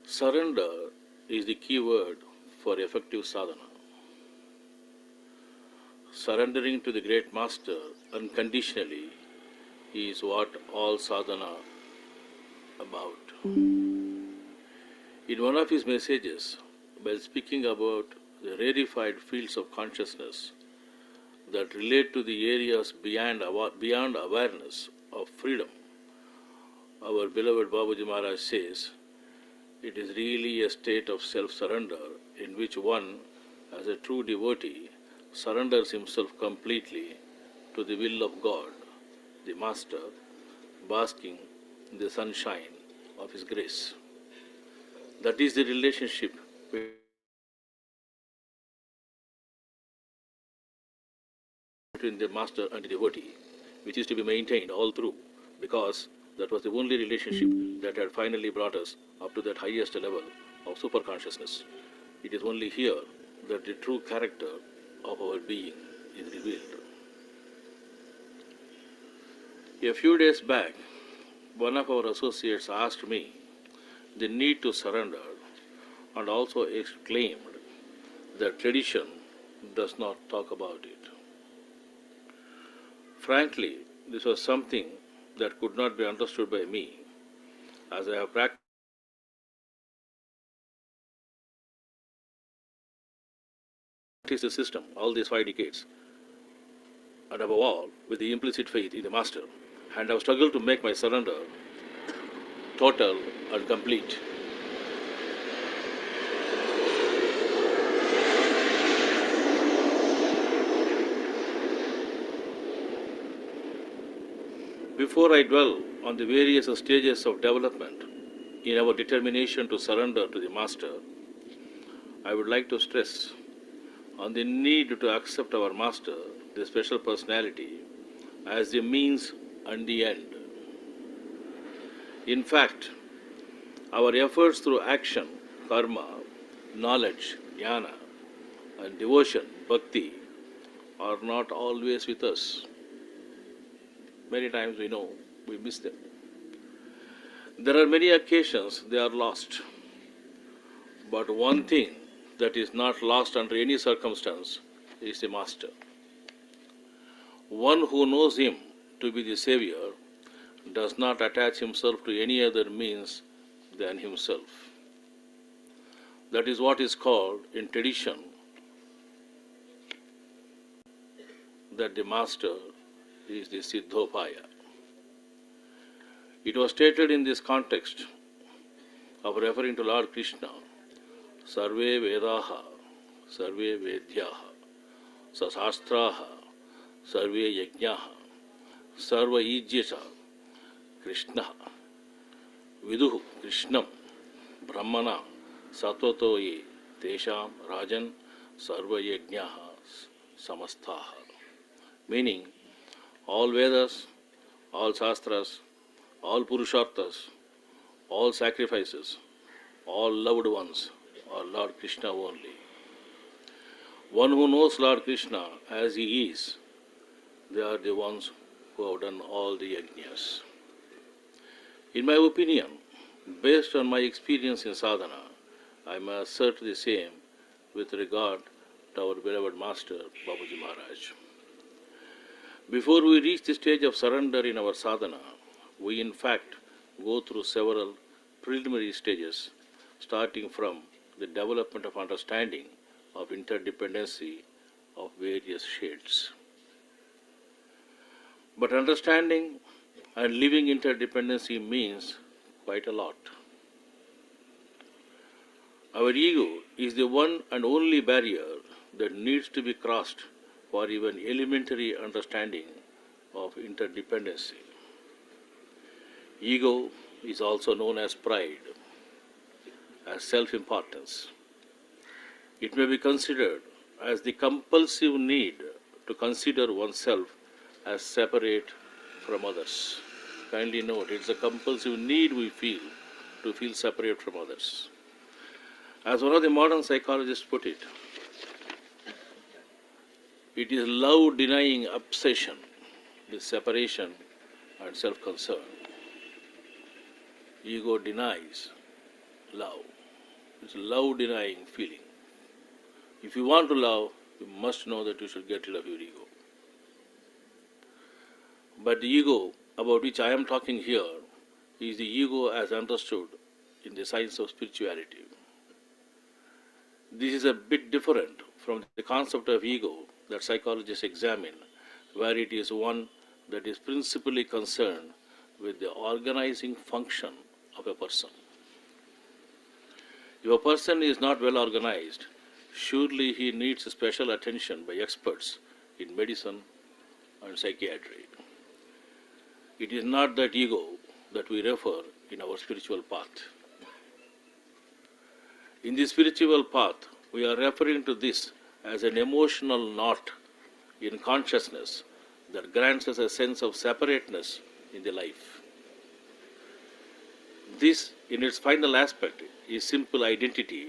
Surrender is the key word for effective sadhana. Surrendering to the great master unconditionally is what all sadhana about. In one of his messages, while speaking about the rarefied fields of consciousness that relate to the areas beyond awareness of freedom, our beloved Babuji Maharaj says, it is really a state of self-surrender in which one, as a true devotee, surrenders himself completely to the will of God, the Master, basking in the sunshine of His grace. That is the relationship between the Master and the devotee, which is to be maintained all through, because that was the only relationship that had finally brought us up to that highest level of superconsciousness. It is only here that the true character of our being is revealed. A few days back, one of our associates asked me the need to surrender and also exclaimed that tradition does not talk about it. Frankly, this was something that could not be understood by me, as I have practiced the system all these 5 decades, and above all, with the implicit faith in the Master, and have struggled to make my surrender total and complete. Before I dwell on the various stages of development in our determination to surrender to the Master, I would like to stress on the need to accept our Master, the special personality, as the means and the end. In fact, our efforts through action, karma, knowledge, jnana, and devotion, bhakti, are not always with us. Many times we know we miss them. There are many occasions they are lost. But one thing that is not lost under any circumstance is the Master. One who knows Him to be the Savior does not attach himself to any other means than himself. That is what is called in tradition that the Master is the Siddhopaya. It was stated in this context of referring to Lord Krishna, Sarve Vedaha, Sarve Vedyaha, Sasastraha, Sarve Yajnaha, Sarva Ijyasa, Krishna, Viduhu Krishnam, Brahmana, Satvato Ye, Tesham Rajan, Sarva Yajnaha, Samastaha. Meaning, all Vedas, all Shastras, all Purusharthas, all sacrifices, all loved ones are Lord Krishna only. One who knows Lord Krishna as He is, they are the ones who have done all the yajnas. In my opinion, based on my experience in sadhana, I may assert the same with regard to our beloved Master, Babuji Maharaj. Before we reach the stage of surrender in our sadhana, we in fact go through several preliminary stages, starting from the development of understanding of interdependency of various shades. But understanding and living interdependency means quite a lot. Our ego is the one and only barrier that needs to be crossed for even elementary understanding of interdependency. Ego is also known as pride, as self-importance. It may be considered as the compulsive need to consider oneself as separate from others. Kindly note, it's a compulsive need we feel to feel separate from others. As one of the modern psychologists put it, it is love-denying obsession with separation and self-concern. Ego denies love. It's a love-denying feeling. If you want to love, you must know that you should get rid of your ego. But the ego about which I am talking here is the ego as understood in the science of spirituality. This is a bit different from the concept of ego that psychologists examine, where it is one that is principally concerned with the organizing function of a person. If a person is not well organized, surely he needs special attention by experts in medicine and psychiatry. It is not that ego that we refer in our spiritual path. In the spiritual path, we are referring to this as an emotional knot in consciousness that grants us a sense of separateness in the life. This, in its final aspect, is simple identity,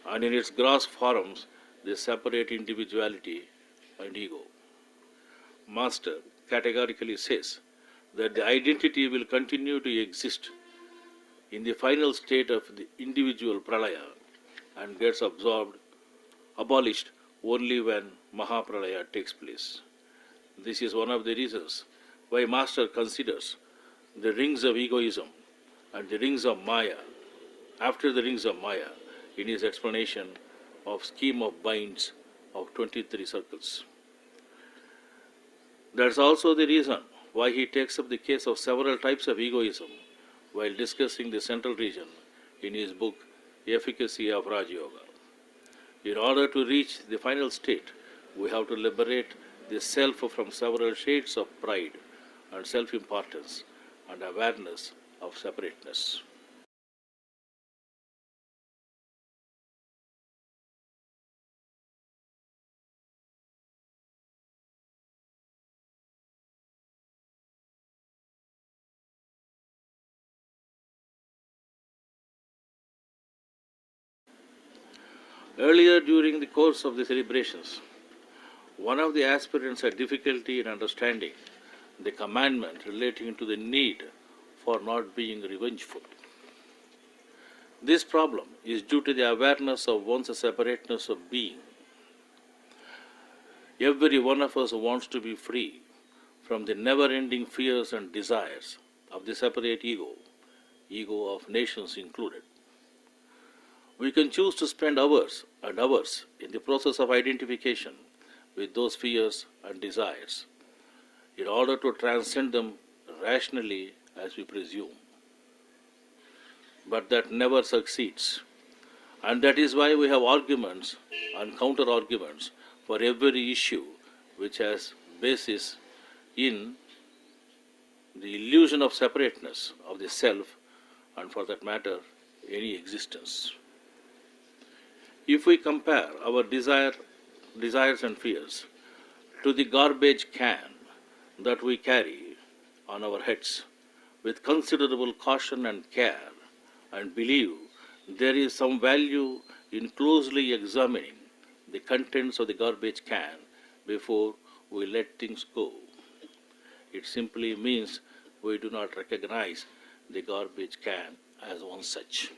and in its gross forms, they separate individuality and ego. Master categorically says that the identity will continue to exist in the final state of the individual pralaya and gets abolished only when Mahapralaya takes place. This is one of the reasons why Master considers the rings of egoism and the rings of Maya, after the rings of Maya, in his explanation of scheme of binds of 23 circles. That's also the reason why he takes up the case of several types of egoism while discussing the central region in his book, Efficacy of Rajayoga. In order to reach the final state, we have to liberate the self from several shades of pride and self-importance and awareness of separateness. Earlier during the course of the celebrations, one of the aspirants had difficulty in understanding the commandment relating to the need for not being revengeful. This problem is due to the awareness of one's separateness of being. Every one of us wants to be free from the never-ending fears and desires of the separate ego of nations included. We can choose to spend hours and hours in the process of identification with those fears and desires in order to transcend them rationally as we presume. But that never succeeds. And that is why we have arguments and counter-arguments for every issue which has basis in the illusion of separateness of the self and, for that matter, any existence. If we compare our desires and fears to the garbage can that we carry on our heads with considerable caution and care, and believe there is some value in closely examining the contents of the garbage can before we let things go, it simply means we do not recognize the garbage can as one such.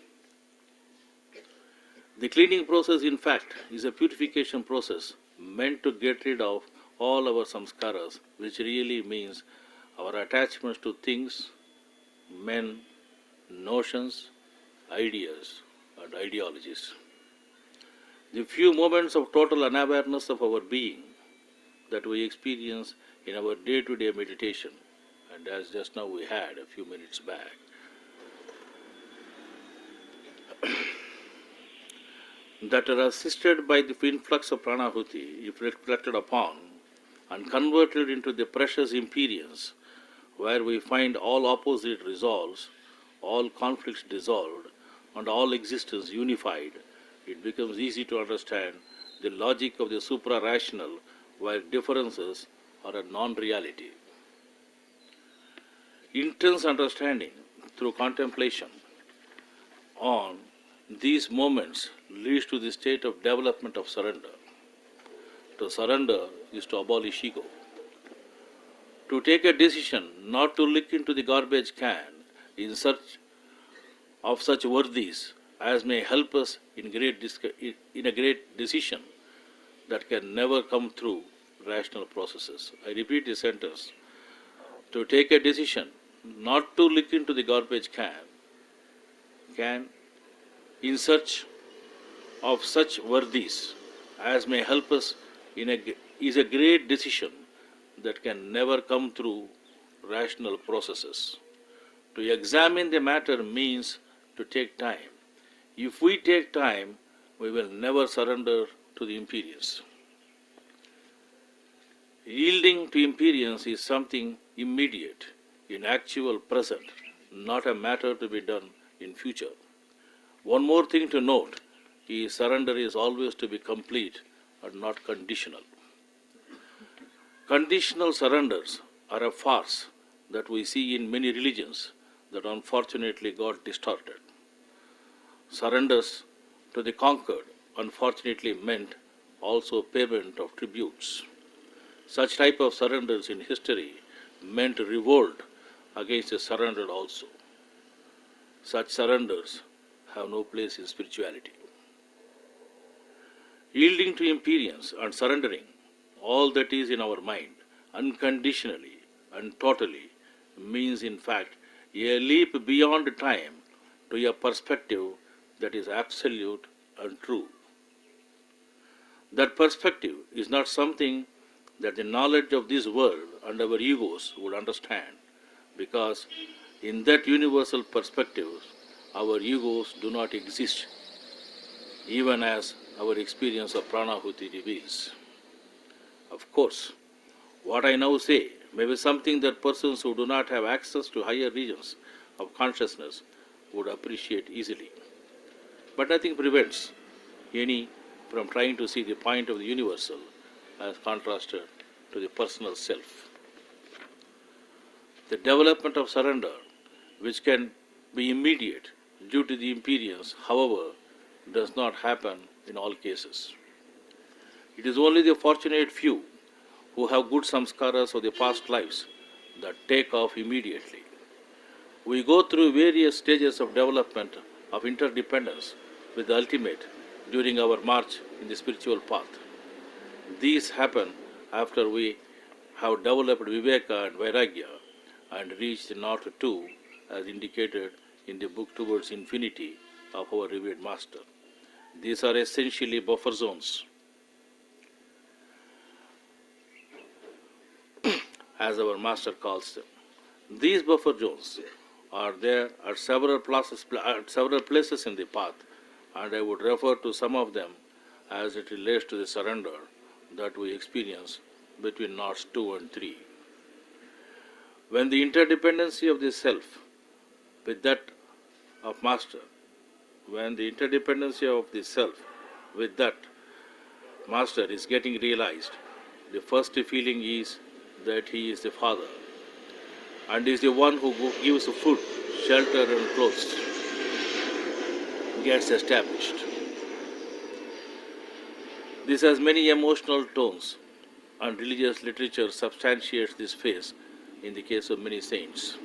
The cleaning process, in fact, is a purification process meant to get rid of all our samskaras, which really means our attachments to things, men, notions, ideas, and ideologies. The few moments of total unawareness of our being that we experience in our day-to-day meditation, and as just now we had a few minutes back, that are assisted by the influx of pranahuti, if reflected upon and converted into the precious imperience, where we find all opposite resolves, all conflicts dissolved, and all existence unified, it becomes easy to understand the logic of the supra-rational, where differences are a non-reality. Intense understanding through contemplation on these moments leads to the state of development of surrender. To surrender is to abolish ego. To take a decision not to look into the garbage can in search of such worthies as may help us in a great decision that can never come through rational processes. I repeat this sentence. To take a decision not to look into the garbage can in search of such worthies as may help us is a great decision that can never come through rational processes. To examine the matter means to take time. If we take time, we will never surrender to the imperience. Yielding to imperience is something immediate, in actual present, not a matter to be done in future. One more thing to note is surrender is always to be complete and not conditional. Conditional surrenders are a farce that we see in many religions that unfortunately got distorted. Surrenders to the conquered unfortunately meant also payment of tributes. Such type of surrenders in history meant revolt against the surrendered also. Such surrenders have no place in spirituality. Yielding to imperience and surrendering all that is in our mind unconditionally and totally means in fact a leap beyond time to a perspective that is absolute and true. That perspective is not something that the knowledge of this world and our egos would understand, because in that universal perspective our egos do not exist, even as our experience of pranahuti reveals. Of course, what I now say may be something that persons who do not have access to higher regions of consciousness would appreciate easily. But nothing prevents any from trying to see the point of the universal as contrasted to the personal self. The development of surrender, which can be immediate due to the imperience, however, does not happen in all cases. It is only the fortunate few who have good samskaras of the past lives that take off immediately. We go through various stages of development of interdependence with the ultimate during our march in the spiritual path. These happen after we have developed Viveka and Vairagya and reached the North too, as indicated in the book Towards Infinity of our revered Master. These are essentially buffer zones, as our Master calls them. These buffer zones are there at several places in the path, and I would refer to some of them as it relates to the surrender that we experience between knots 2 and 3. When the interdependency of the self with that of Master, when the interdependency of the self with that Master is getting realized, the first feeling is that he is the Father and is the one who gives food, shelter and clothes, gets established. This has many emotional tones, and religious literature substantiates this phase in the case of many saints.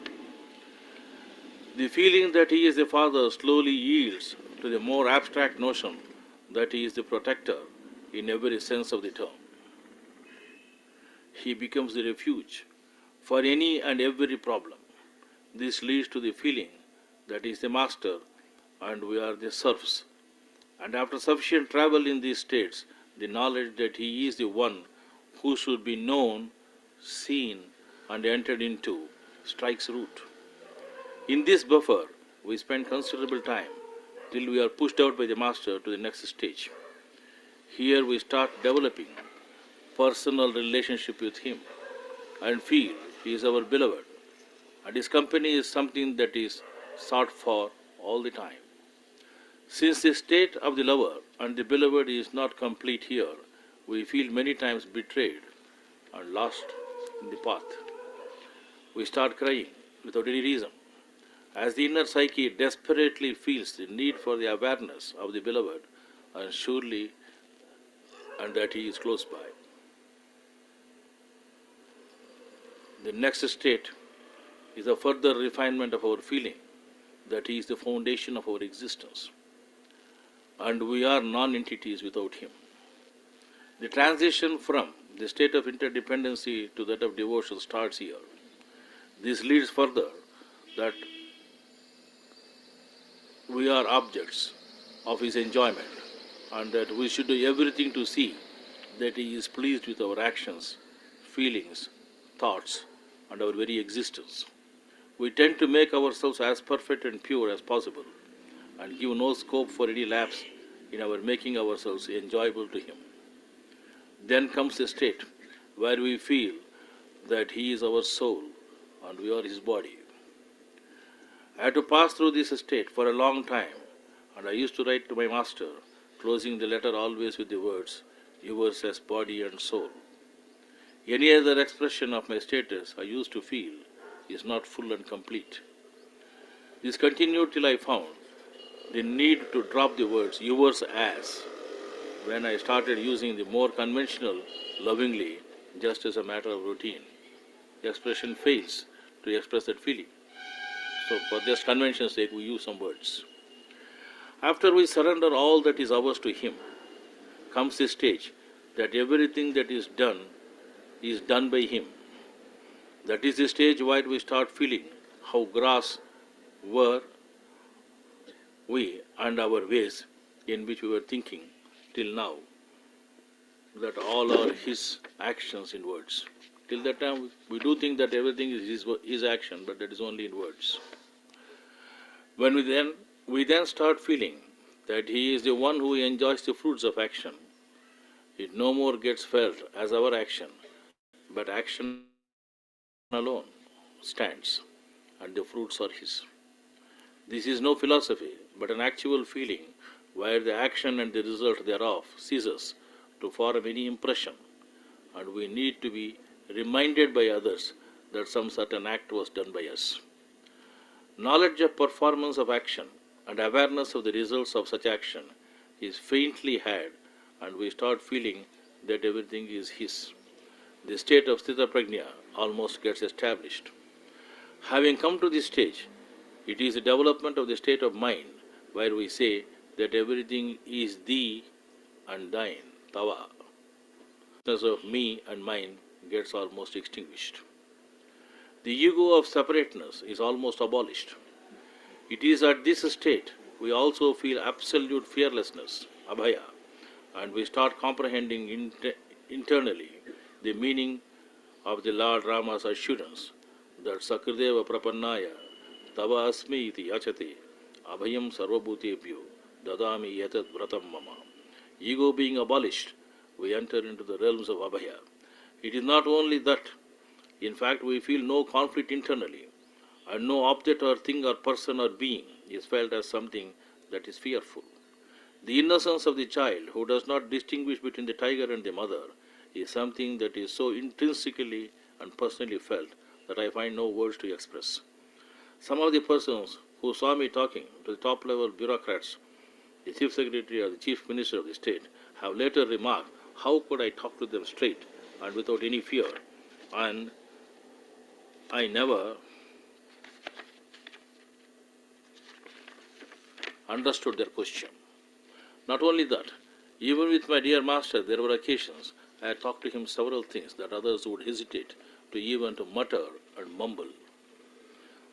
The feeling that he is the Father slowly yields to the more abstract notion that he is the protector in every sense of the term. He becomes the refuge for any and every problem. This leads to the feeling that he is the Master and we are the serfs. And after sufficient travel in these states, the knowledge that he is the one who should be known, seen, and entered into strikes root. In this buffer, we spend considerable time till we are pushed out by the Master to the next stage. Here we start developing personal relationship with him and feel he is our beloved, and his company is something that is sought for all the time. Since the state of the lover and the beloved is not complete here, we feel many times betrayed and lost in the path. We start crying without any reason, as the inner psyche desperately feels the need for the awareness of the beloved and surely and that he is close by. The next state is a further refinement of our feeling that he is the foundation of our existence. and we are non-entities without him. The transition from the state of interdependency to that of devotion starts here. This leads further that we are objects of his enjoyment and that we should do everything to see that he is pleased with our actions, feelings, thoughts, and our very existence. We tend to make ourselves as perfect and pure as possible and give no scope for any lapse in our making ourselves enjoyable to him. Then comes a state where we feel that he is our soul and we are his body. I had to pass through this state for a long time, and I used to write to my master, closing the letter always with the words, yours as body and soul. Any other expression of my status I used to feel is not full and complete. This continued till I found the need to drop the words yours as when I started using the more conventional lovingly just as a matter of routine. The expression fails to express that feeling. So for just convention's sake we use some words. After we surrender all that is ours to him, comes the stage that everything that is done by him. That is the stage where we start feeling how gross were we and our ways in which we were thinking till now, that all are his actions in words. Till that time we do think that everything is his action, but that is only in words. When we then start feeling that he is the one who enjoys the fruits of action, it no more gets felt as our action, but action alone stands, and the fruits are his. This is no philosophy, but an actual feeling where the action and the result thereof ceases to form any impression, and we need to be reminded by others that some certain act was done by us. Knowledge of performance of action and awareness of the results of such action is faintly had, and we start feeling that everything is his. The state of Sthita Prajna almost gets established. Having come to this stage, it is the development of the state of mind where we say that everything is thee and thine, tava. The of me and mine gets almost extinguished. The ego of separateness is almost abolished. It is at this state we also feel absolute fearlessness, abhaya, and we start comprehending internally the meaning of the Lord Rama's assurance that Sakrideva Prapannaya Tava Asmi iti Yachate Abhayam Sarvabhutebhyo Dadami Yatat Vratam Mama. Ego being abolished, we enter into the realms of Abhaya. It is not only that, in fact, we feel no conflict internally, and no object or thing or person or being is felt as something that is fearful. The innocence of the child who does not distinguish between the tiger and the mother is something that is so intrinsically and personally felt that I find no words to express. Some of the persons who saw me talking to the top level bureaucrats, the chief secretary or the chief minister of the state, have later remarked, how could I talk to them straight and without any fear? And I never understood their question. Not only that, even with my dear master, there were occasions I had talked to him several things that others would hesitate to even to mutter and mumble.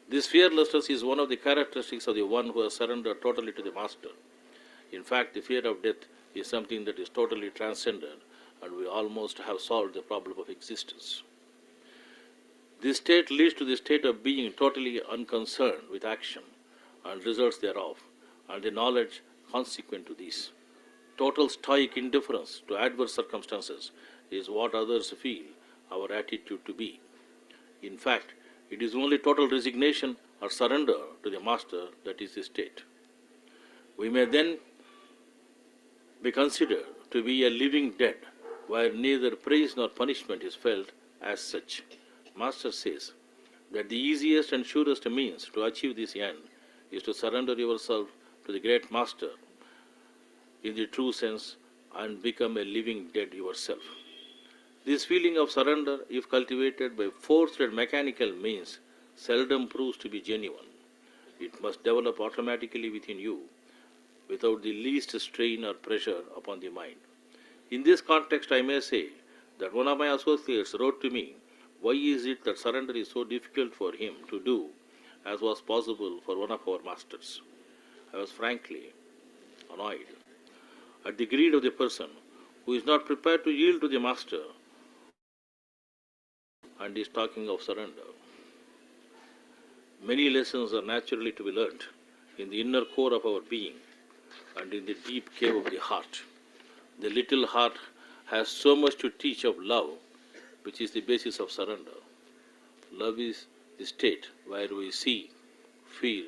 This fearlessness is one of the characteristics of the one who has surrendered totally to the master. In fact, the fear of death is something that is totally transcended, and we almost have solved the problem of existence. This state leads to the state of being totally unconcerned with action and results thereof, and the knowledge consequent to this. Total stoic indifference to adverse circumstances is what others feel our attitude to be. In fact, it is only total resignation or surrender to the master that is the state. We may then be considered to be a living dead, where neither praise nor punishment is felt as such. Master says that the easiest and surest means to achieve this end is to surrender yourself to the great master in the true sense and become a living dead yourself. This feeling of surrender, if cultivated by forced and mechanical means, seldom proves to be genuine. It must develop automatically within you without the least strain or pressure upon the mind. In this context, I may say that one of my associates wrote to me, why is it that surrender is so difficult for him to do as was possible for one of our masters? I was frankly annoyed at the greed of the person who is not prepared to yield to the master and is talking of surrender. Many lessons are naturally to be learnt in the inner core of our being and in the deep cave of the heart. The little heart has so much to teach of love, which is the basis of surrender. Love is the state where we see, feel,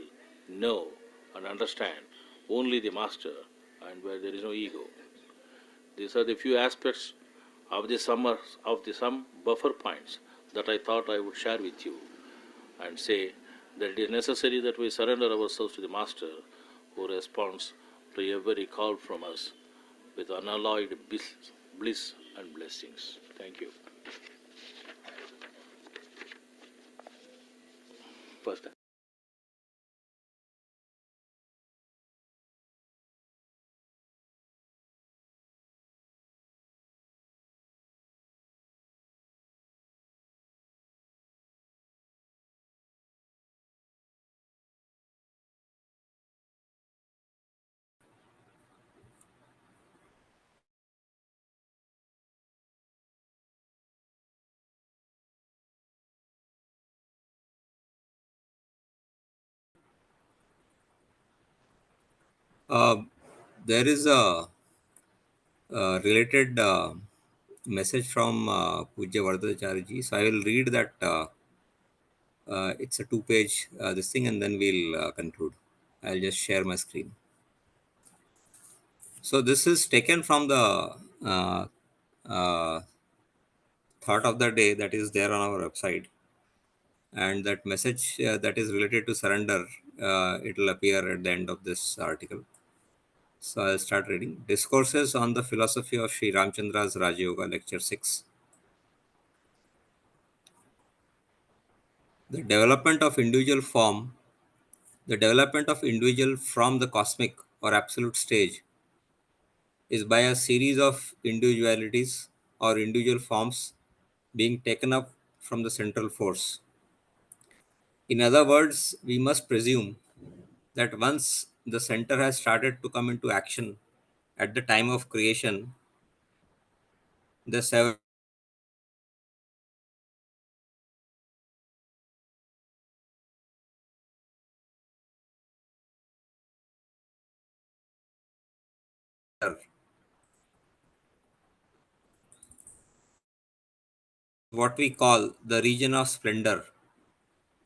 know, and understand only the master and where there is no ego. These are the few aspects of the some buffer points that I thought I would share with you and say that it is necessary that we surrender ourselves to the Master who responds to every call from us with unalloyed bliss and blessings. Thank you. First. Uh, there is a, related message from Pujya Varadachari ji. So I will read that. It's a two-page this thing, and then we'll conclude. I'll just share my screen. So this is taken from the uh, thought of the day that is there on our website, and that message that is related to surrender. It will appear at the end of this article. So I'll start reading. Discourses on the Philosophy of Sri Ramchandra's Rajayoga, Lecture 6. The development of individual form, the development of individual from the cosmic or absolute stage is by a series of individualities or individual forms being taken up from the central force. In other words, we must presume that once the center has started to come into action at the time of creation, the several what we call the region of splendor.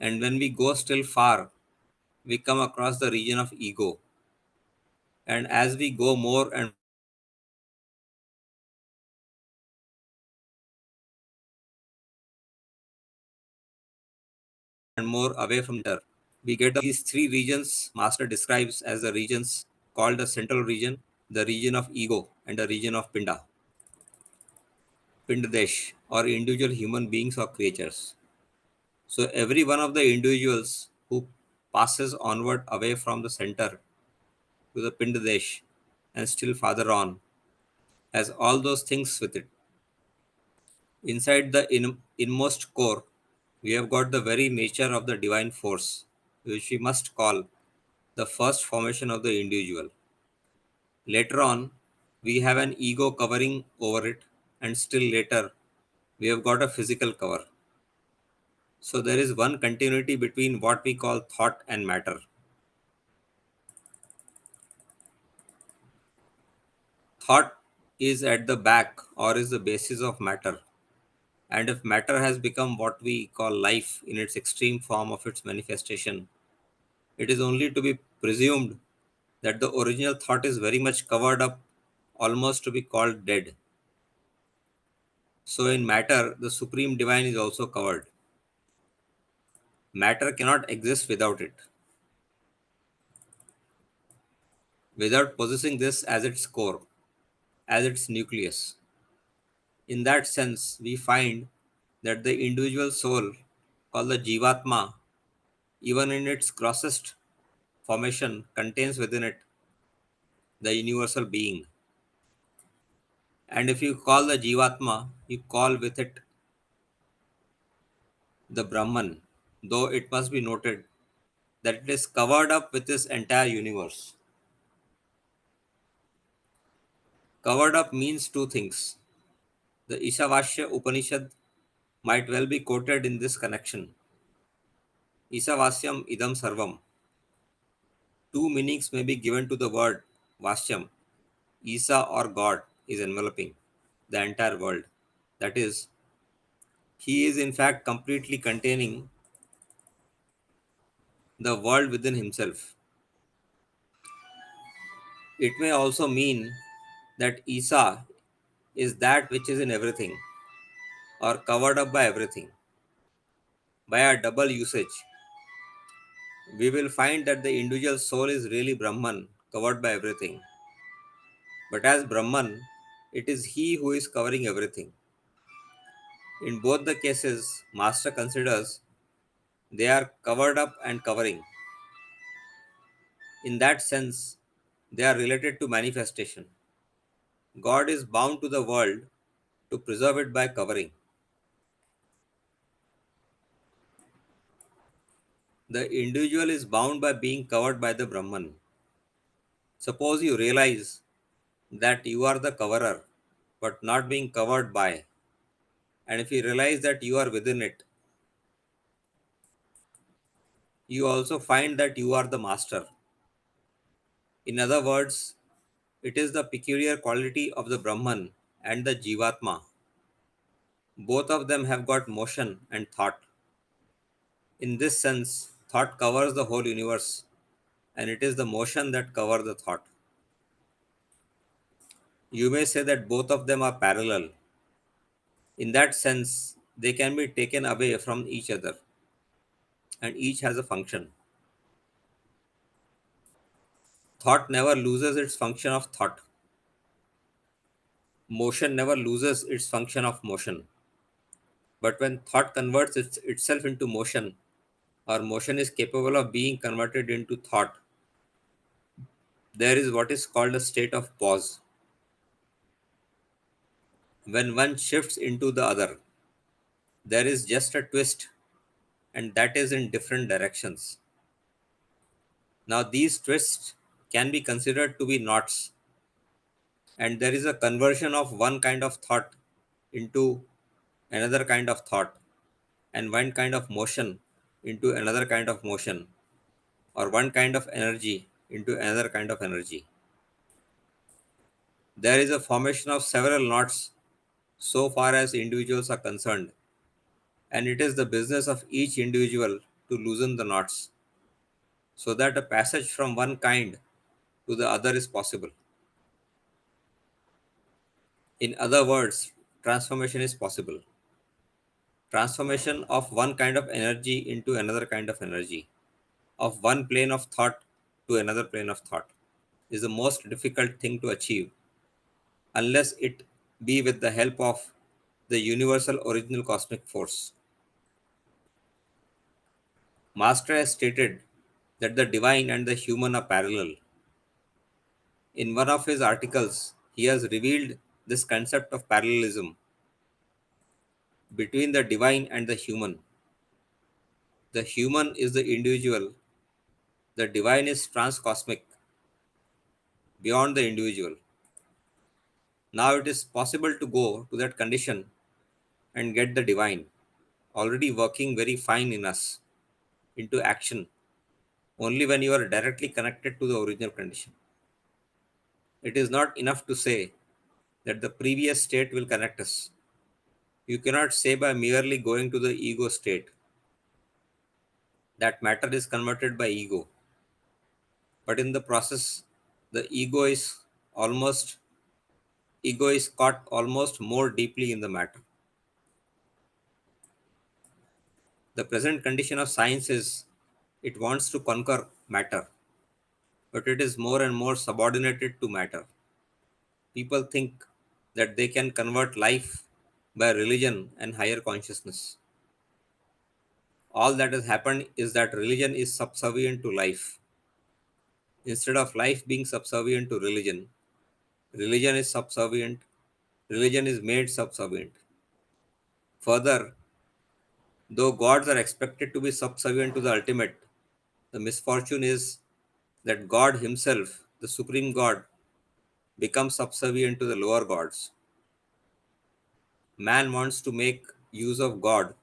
And when we go still far, we come across the region of ego. And as we go more and more away from there, we get these three regions Master describes as the regions called the central region, the region of ego, and the region of Pindadesh, or individual human beings or creatures. So every one of the individuals who passes onward away from the center to the Pindadesh and still farther on has all those things with it. Inside the inmost core, we have got the very nature of the divine force, which we must call the first formation of the individual. Later on, we have an ego covering over it, and still later, we have got a physical cover. So there is one continuity between what we call thought and matter. Thought is at the back or is the basis of matter. And if matter has become what we call life in its extreme form of its manifestation, it is only to be presumed that the original thought is very much covered up, almost to be called dead. So in matter, the supreme divine is also covered. Matter cannot exist without it, without possessing this as its core, as its nucleus. In that sense, we find that the individual soul, called the Jivatma, even in its grossest formation, contains within it the universal being. And if you call the Jivatma, you call with it the Brahman, though it must be noted that it is covered up with this entire universe. Covered up means two things. The Ishavasya Upanishad might well be quoted in this connection. Isavasyam idam sarvam. Two meanings may be given to the word Vasyam. Isa or God is enveloping the entire world. That is, he is in fact completely containing the world within himself. It may also mean that Isa is that which is in everything or covered up by everything. By a double usage, we will find that the individual soul is really Brahman, covered by everything. But as Brahman, it is he who is covering everything. In both the cases, Master considers they are covered up and covering. In that sense, they are related to manifestation. God is bound to the world to preserve it by covering. The individual is bound by being covered by the Brahman. Suppose you realize that you are the coverer, but not being covered by, and if you realize that you are within it, you also find that you are the master. In other words, it is the peculiar quality of the Brahman and the Jivatma. Both of them have got motion and thought. In this sense, thought covers the whole universe, and it is the motion that covers the thought. You may say that both of them are parallel. In that sense, they can be taken away from each other, and each has a function. Thought never loses its function of thought. Motion never loses its function of motion. But when thought converts itself into motion, or motion is capable of being converted into thought, there is what is called a state of pause. When one shifts into the other, there is just a twist, and that is in different directions. Now, these twists can be considered to be knots, and there is a conversion of one kind of thought into another kind of thought, and one kind of motion into another kind of motion, or one kind of energy into another kind of energy. There is a formation of several knots so far as individuals are concerned, and it is the business of each individual to loosen the knots so that a passage from one kind to the other is possible. In other words, transformation is possible. Transformation of one kind of energy into another kind of energy, of one plane of thought to another plane of thought, is the most difficult thing to achieve unless it be with the help of the universal original cosmic force. Master has stated that the divine and the human are parallel. In one of his articles, he has revealed this concept of parallelism between the divine and the human. The human is the individual, the divine is transcosmic, beyond the individual. Now it is possible to go to that condition and get the divine, already working very fine in us, into action only when you are directly connected to the original condition. It is not enough to say that the previous state will connect us. You cannot say by merely going to the ego state that matter is converted by ego. But in the process, the almost ego is caught almost more deeply in the matter. The present condition of science is it wants to conquer matter, but it is more and more subordinated to matter. People think that they can convert life by religion and higher consciousness. All that has happened is that religion is subservient to life. Instead of life being subservient to religion, religion is subservient, religion is made subservient. Further, though gods are expected to be subservient to the ultimate, the misfortune is that God Himself, the Supreme God, becomes subservient to the lower gods. Man wants to make use of God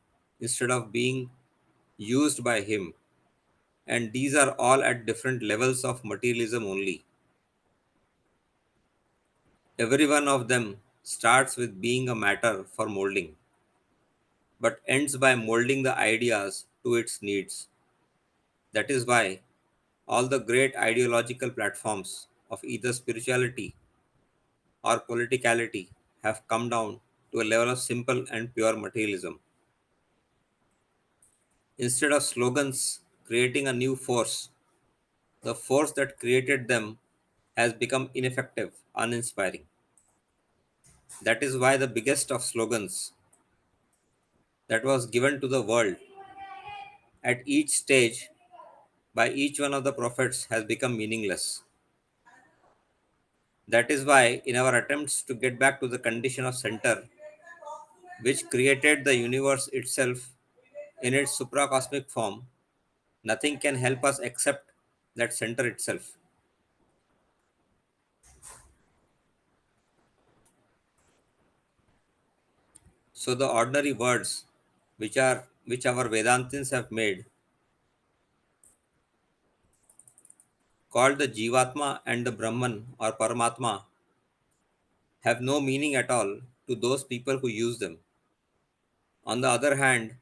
instead of being used by Him, and these are all at different levels of materialism only. Every one of them starts with being a matter for molding, but ends by molding the ideas to its needs. That is why all the great ideological platforms of either spirituality or politicality have come down to a level of simple and pure materialism. Instead of slogans creating a new force, the force that created them has become ineffective, uninspiring. That is why the biggest of slogans that was given to the world at each stage by each one of the prophets has become meaningless. That is why, in our attempts to get back to the condition of center, which created the universe itself in its supracosmic form, nothing can help us except that center itself. So the ordinary words which our Vedantins have made, called the Jivatma and the Brahman or Paramatma, have no meaning at all to those people who use them. On the other hand,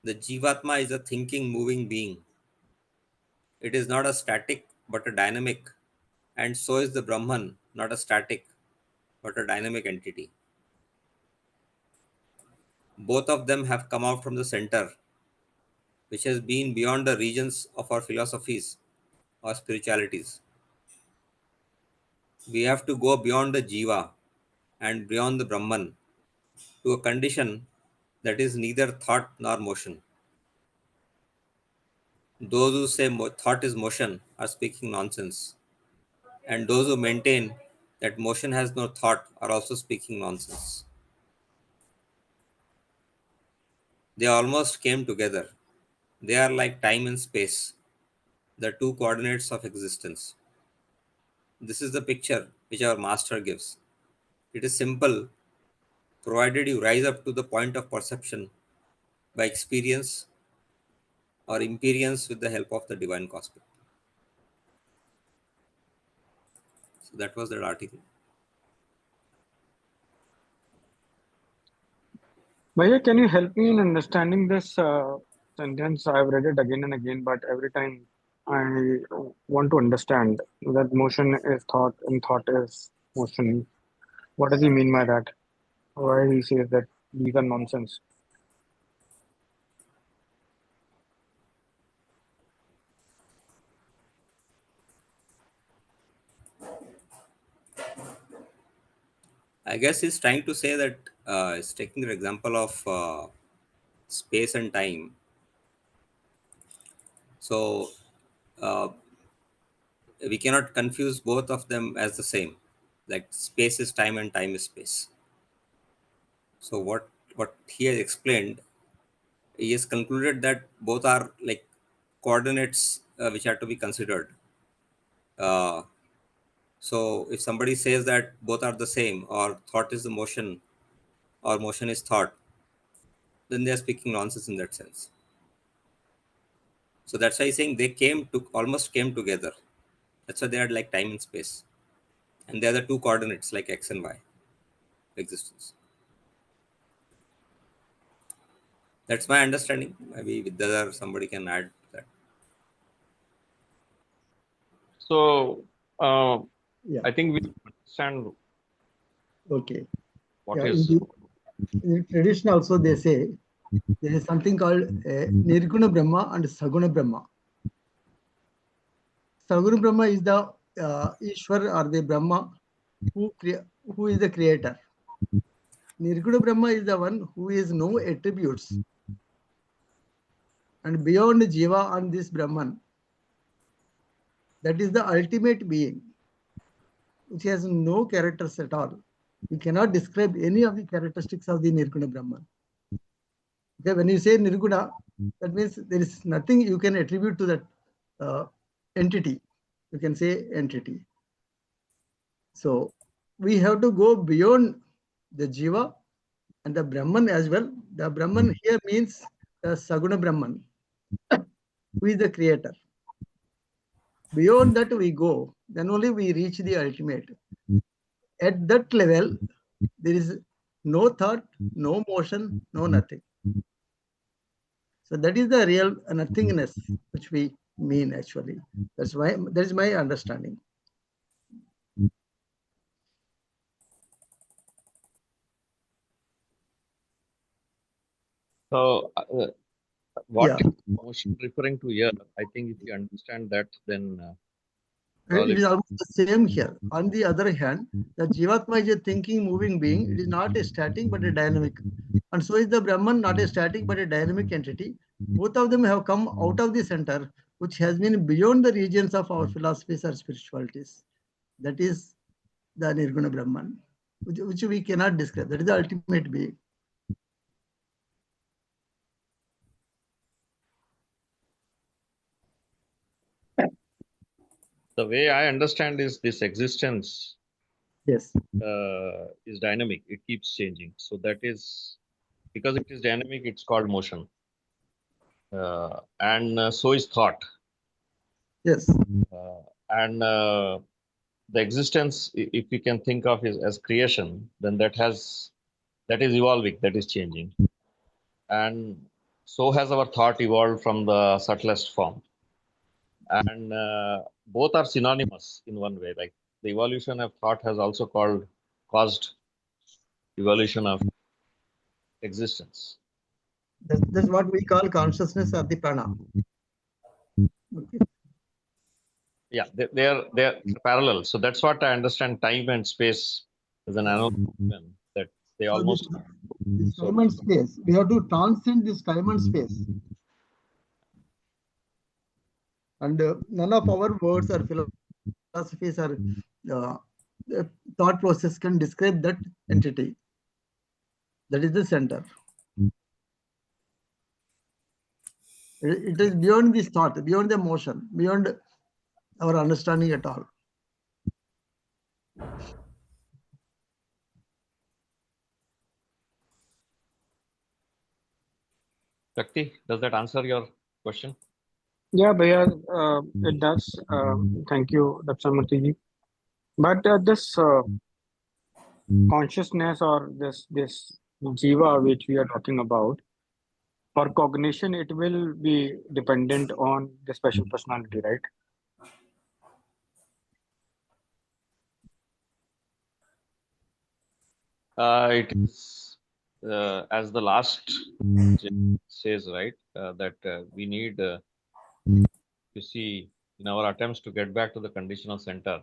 the Jivatma is a thinking, moving being. It is not a static but a dynamic, and so is the Brahman, not a static but a dynamic entity. Both of them have come out from the center, which has been beyond the regions of our philosophies or spiritualities. We have to go beyond the Jiva and beyond the Brahman to a condition that is neither thought nor motion. Those who say thought is motion are speaking nonsense, and those who maintain that motion has no thought are also speaking nonsense. They almost came together. They are like time and space, the two coordinates of existence. This is the picture which our master gives. It is simple, provided you rise up to the point of perception by experience or imperience with the help of the divine cosmic. So that was that article. Bhaiya, can you help me in understanding this sentence? I've read it again and again, but every time I want to understand that motion is thought and thought is motion. What does he mean by that? Why he says that these are nonsense? I guess he's trying to say that he's taking the example of space and time. So uh, we cannot confuse both of them as the same. Like space is time and time is space. So what he has explained, he has concluded that both are like coordinates which are to be considered. Uh, so if somebody says that both are the same, or thought is the motion, or motion is thought, then they are speaking nonsense in that sense. So that's why he's saying they came to almost came together. That's why they are like time and space, and they are the two coordinates like x and y existence. That's my understanding. Maybe with the other somebody can add that. So, Yeah. I think we understand Okay. what Yeah. is. In tradition also they say there is something called Nirguna Brahma and Saguna Brahma. Saguna Brahma is the Ishwar or the Brahma who is the creator. Nirguna Brahma is the one who is no attributes. And beyond Jiva and this Brahman, That is the ultimate being, which has no characters at all. We cannot describe any of the characteristics of the Nirguna Brahman. Okay, when you say Nirguna, that means there is nothing you can attribute to that entity. You can say entity. So we have to go beyond the Jiva and the Brahman as well. The Brahman here means the Saguna Brahman, who is the creator. Beyond that we go, then only we reach the ultimate. At that level, there is no thought, no motion, no nothing. So that is the real nothingness which we mean actually. That's why that is my understanding. So, what Yeah. is motion referring to here? I think if you understand that, then It is almost the same here. On the other hand, the Jivatma is a thinking, moving being. It is not a static but a dynamic. And so is the Brahman, not a static but a dynamic entity. Both of them have come out of the center, which has been beyond the regions of our philosophies or spiritualities. That is the Nirguna Brahman, which we cannot describe. That is the ultimate being. the way I understand is this existence Yes. is dynamic. It keeps changing. So that is, because it is dynamic, it's called motion. And so is thought. Yes. And the existence, if we can think of it as creation, then that is evolving, that is changing. And so has our thought evolved from the subtlest form. And both are synonymous in one way. Like the evolution of thought has also caused evolution of existence. That's what we call consciousness or the prana. Okay. Yeah, they're parallel. So that's what I understand. Time and space is an analogy that they So almost. this time and space, we have to transcend this time and space. And none of our words or philosophies or the thought process can describe that entity. That is the center. It is beyond this thought, beyond the emotion, beyond our understanding at all. Shakti, does that answer your question? Yeah, Bhaiya, it does. Thank you, Dapsamurti. But this consciousness or this jiva which we are talking about, for cognition, it will be dependent on the special personality, right? It is as the last says, right, that we need to see in our attempts to get back to the conditional center,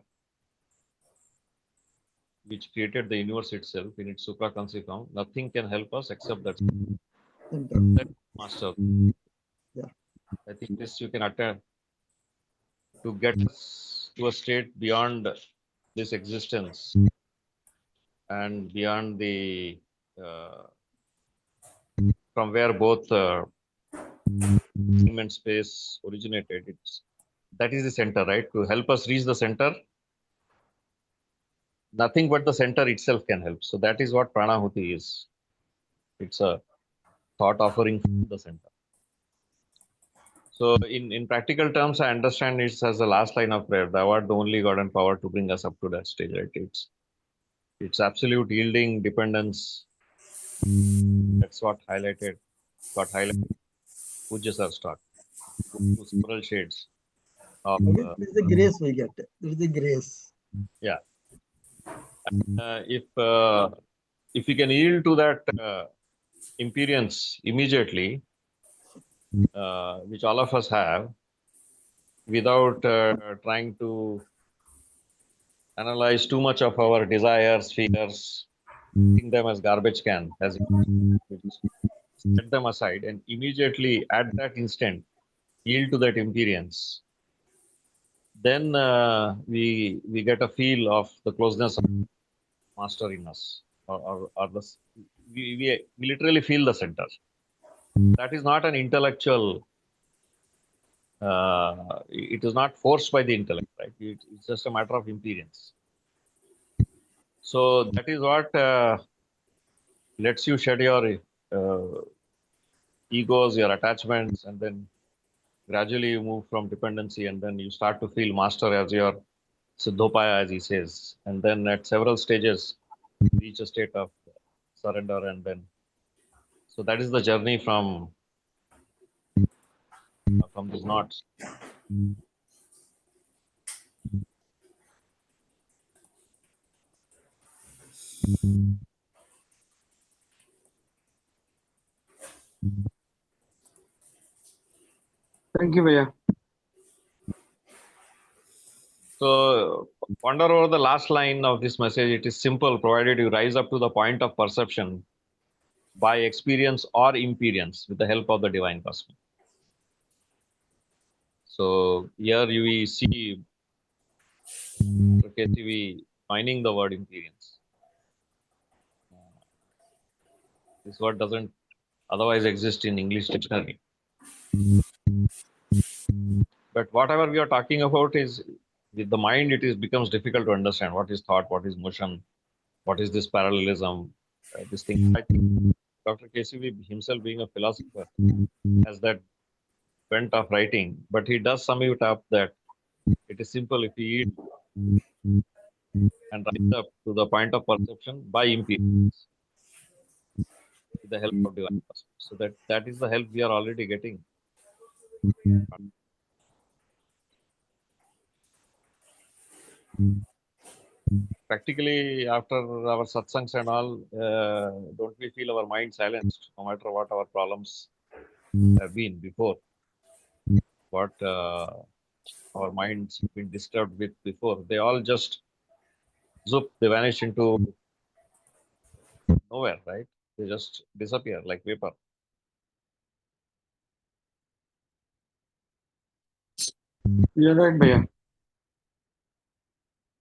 which created the universe itself in its supraconceived form. Nothing can help us except that master. Yeah. I think this you can attempt to get us to a state beyond this existence and beyond the from where both time and space originated. That is the center, right? To help us reach the center, nothing but the center itself can help. So that is what Pranahuti is. It's a thought offering from the center. So in practical terms, I understand it as the last line of prayer. Thou art the only God and power to bring us up to that stage, right? It's absolute yielding, dependence. That's what got highlighted. Pujya Sar's talk. Several shades of There is the grace we get. There is the grace. yeah. If we can yield to that imperience immediately, which all of us have, without trying to analyze too much of our desires, fears, treating them as garbage can, as set them aside, and immediately at that instant yield to that imperience, then we get a feel of the closeness of master in us, or we literally feel the center. That is not an intellectual. It is not forced by the intellect, right? It's just a matter of imperience. So that is what lets you shed your egos, your attachments, and then gradually you move from dependency, and then you start to feel master as your Siddhopaya, as he says. And then at several stages, reach a state of surrender, and then so that is the journey from these knots. Thank you, Bhaiya. So ponder over the last line of this message. It is simple, provided you rise up to the point of perception by experience or imperience with the help of the divine cosmos. So here we see KCV finding the word imperience. This word doesn't otherwise exist in English dictionary. But whatever we are talking about is, with the mind, it becomes difficult to understand what is thought, what is motion, what is this parallelism, this thing. I think Dr. KCV himself, being a philosopher, has that bent of writing, but he does sum it up that it is simple if you eat and rise up to the point of perception by imperience with the help of divine cosmos. So that is the help we are already getting. Practically, after our satsangs and all, don't we feel our mind silenced, no matter what our problems have been before, what our minds have been disturbed with before? They all just zoop, they vanish into nowhere, right? They just disappear like vapor. You're right, Bhaiya.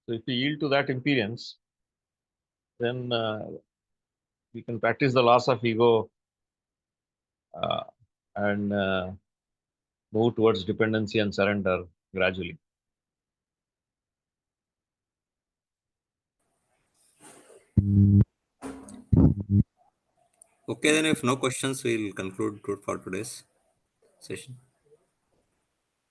So if we yield to that imperience, then we can practice the loss of ego and move towards dependency and surrender gradually. Okay, then if no questions, we'll conclude for today's session.